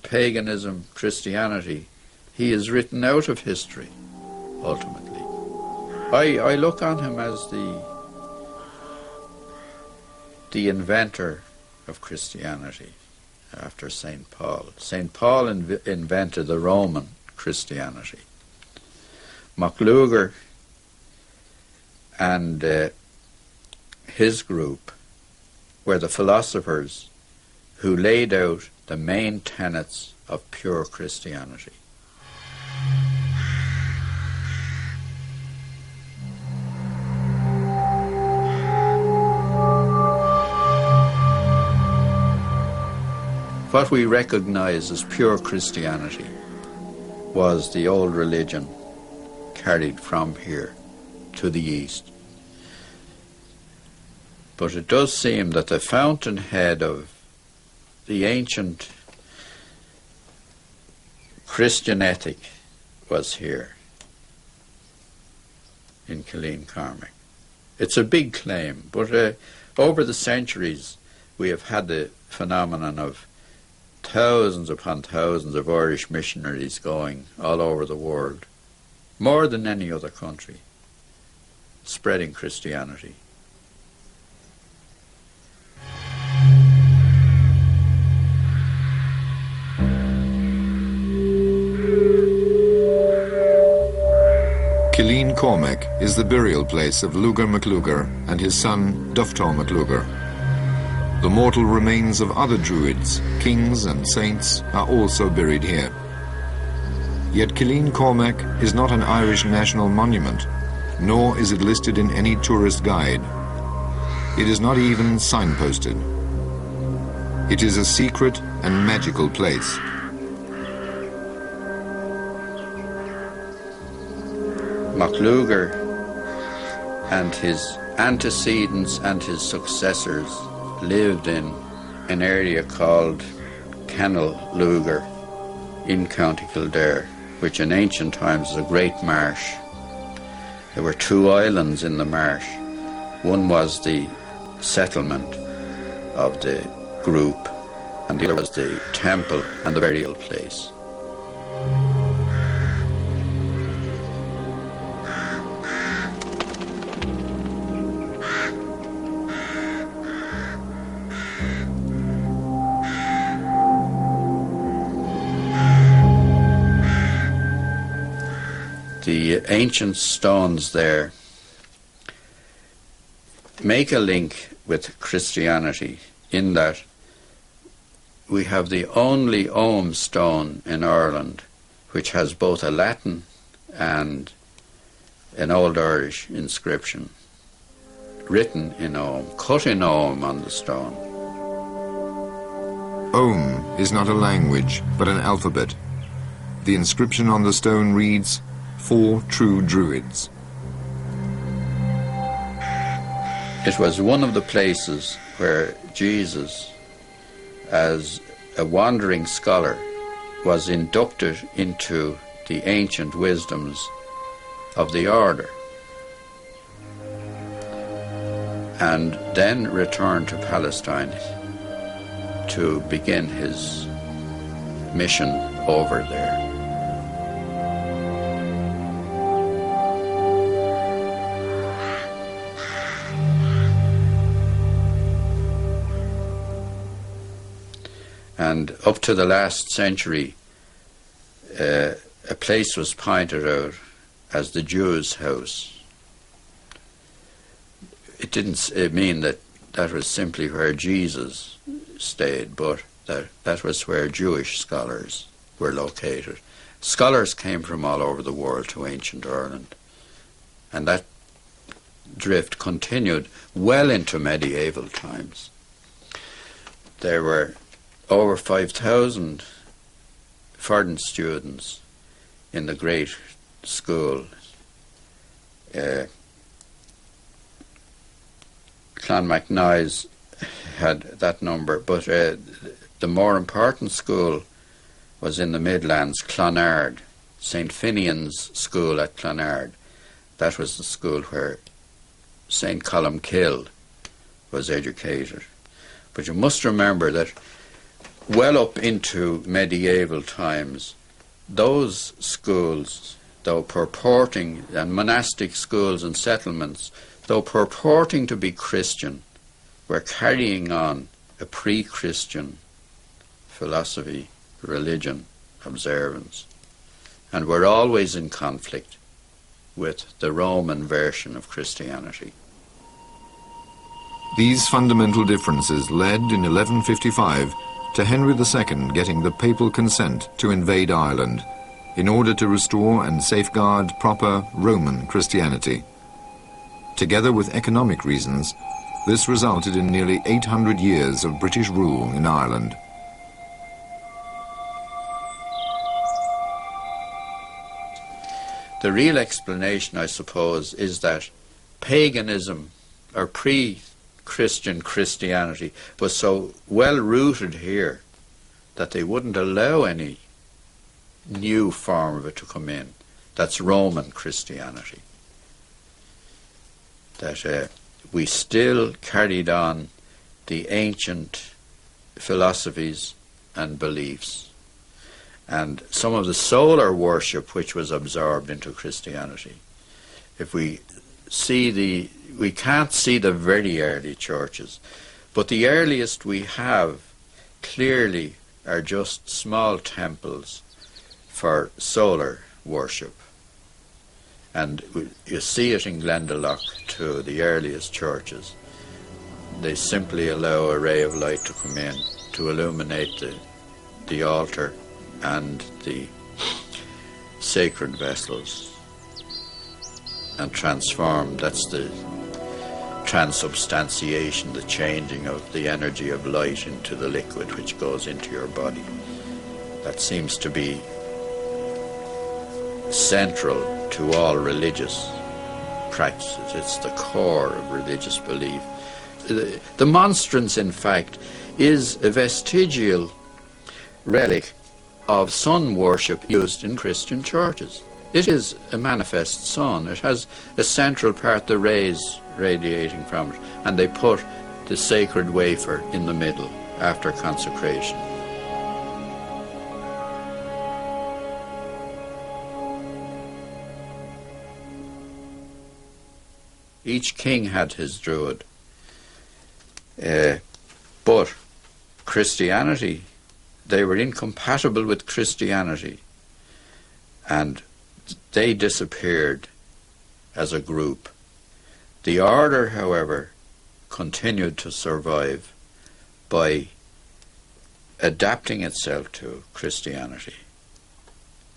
paganism, Christianity, he is written out of history, ultimately. I look on him as the inventor of Christianity after St. Paul. St. Paul invented the Roman Christianity. MacLuger and his group were the philosophers who laid out the main tenets of pure Christianity. What we recognize as pure Christianity was the old religion carried from here to the east. But it does seem that the fountainhead of the ancient Christian ethic was here in Killeen Cormac. It's a big claim, but over the centuries we have had the phenomenon of thousands upon thousands of Irish missionaries going all over the world, more than any other country, spreading Christianity. Killeen Cormac is the burial place of Lugar MacLugar and his son Duftall MacLugar. The mortal remains of other Druids, kings and saints are also buried here. Yet Killeen Cormac is not an Irish national monument, nor is it listed in any tourist guide. It is not even signposted. It is a secret and magical place. MacLugar and his antecedents and his successors lived in an area called Kennel Lugar in County Kildare, which in ancient times was a great marsh. There were two islands in the marsh. One was the settlement of the group, and the other was the temple and the burial place. The ancient stones there make a link with Christianity in that we have the only Ogham stone in Ireland which has both a Latin and an Old Irish inscription written in Ogham, cut in Ogham on the stone. Ogham is not a language, but an alphabet. The inscription on the stone reads, "For true Druids." It was one of the places where Jesus, as a wandering scholar, was inducted into the ancient wisdoms of the order, and then returned to Palestine to begin his mission over there. And up to the last century, a place was pointed out as the Jew's house. It didn't mean that that was simply where Jesus stayed, but that was where Jewish scholars were located. Scholars came from all over the world to ancient Ireland, and that drift continued well into medieval times. There were over 5,000 foreign students in the great school. Clonmacnoise had that number, but the more important school was in the Midlands, Clonard, St. Finian's School at Clonard. That was the school where St. Columkill was educated. But you must remember that well up into medieval times, those schools, though purporting, and monastic schools and settlements, though purporting to be Christian, were carrying on a pre-Christian philosophy, religion, observance, and were always in conflict with the Roman version of Christianity. These fundamental differences led in 1155 to Henry II getting the papal consent to invade Ireland in order to restore and safeguard proper Roman Christianity. Together with economic reasons, this resulted in nearly 800 years of British rule in Ireland. The real explanation, I suppose, is that paganism, or pre-Christian Christianity, was so well rooted here that they wouldn't allow any new form of it to come in. That's Roman Christianity. That we still carried on the ancient philosophies and beliefs, and some of the solar worship which was absorbed into Christianity. If we can't see the very early churches, but the earliest we have clearly are just small temples for solar worship. And you see it in Glendalough too, the earliest churches. They simply allow a ray of light to come in to illuminate the altar and the sacred vessels and transform. That's the transubstantiation, the changing of the energy of light into the liquid which goes into your body. That seems to be central to all religious practices. It's the core of religious belief. The monstrance, in fact, is a vestigial relic of sun worship used in Christian churches. It is a manifest sun. It has a central part, the rays radiating from it, and they put the sacred wafer in the middle after consecration. Each king had his Druid, but Christianity, they were incompatible with Christianity, and they disappeared as a group. The order, however, continued to survive by adapting itself to Christianity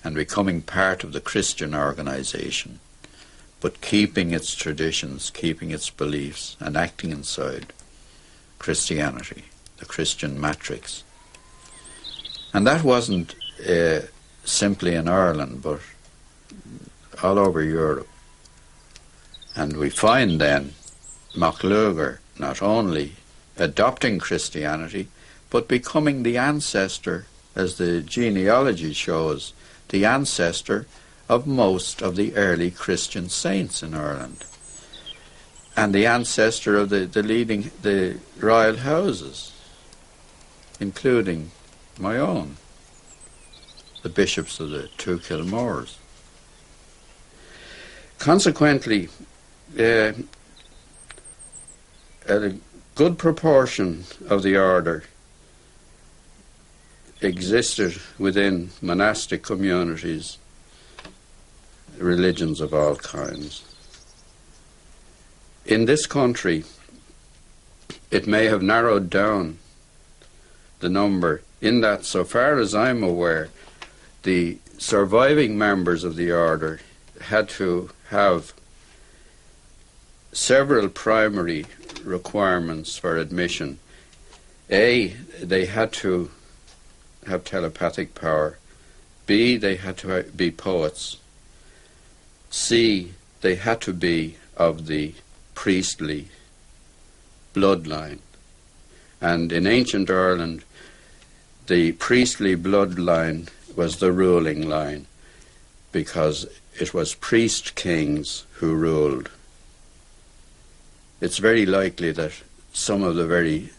and becoming part of the Christian organization, but keeping its traditions, keeping its beliefs, and acting inside Christianity, the Christian matrix. And that wasn't simply in Ireland, but all over Europe. And we find then MacLugar not only adopting Christianity, but becoming the ancestor, as the genealogy shows, the ancestor of most of the early Christian saints in Ireland, and the ancestor of the royal houses, including my own, the bishops of the two Kilmores. Consequently, a good proportion of the order existed within monastic communities, religions of all kinds. In this country, it may have narrowed down the number in that, so far as I'm aware, the surviving members of the order had to have several primary requirements for admission. A, they had to have telepathic power. B, they had to be poets. C, they had to be of the priestly bloodline. And in ancient Ireland, the priestly bloodline was the ruling line, because it was priest kings who ruled. It's very likely that some of the very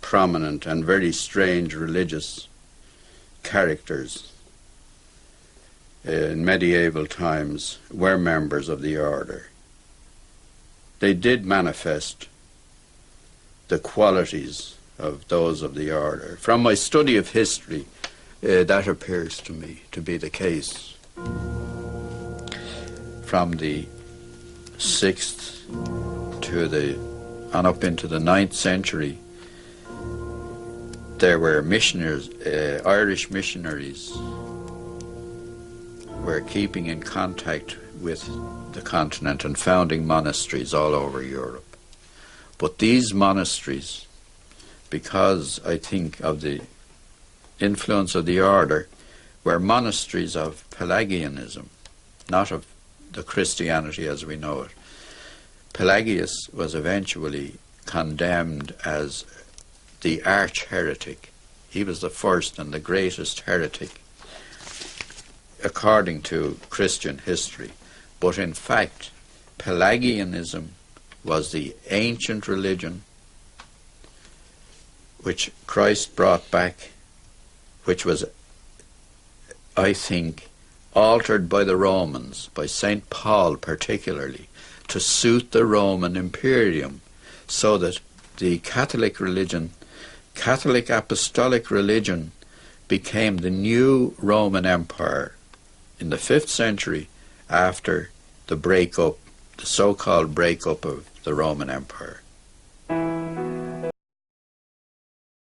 prominent and very strange religious characters in medieval times were members of the order. They did manifest the qualities of those of the order. From my study of history, that appears to me to be the case. From the 6th on up into the 9th century, there were missionaries, Irish missionaries were keeping in contact with the continent and founding monasteries all over Europe. But these monasteries, because I think of the influence of the order, were monasteries of Pelagianism, not of the Christianity as we know it. Pelagius was eventually condemned as the arch-heretic. He was the first and the greatest heretic according to Christian history. But in fact, Pelagianism was the ancient religion which Christ brought back, which was, I think, altered by the Romans, by St. Paul particularly, to suit the Roman imperium, so that the Catholic religion, Catholic apostolic religion, became the new Roman Empire in the 5th century after the breakup, the so-called breakup of the Roman Empire.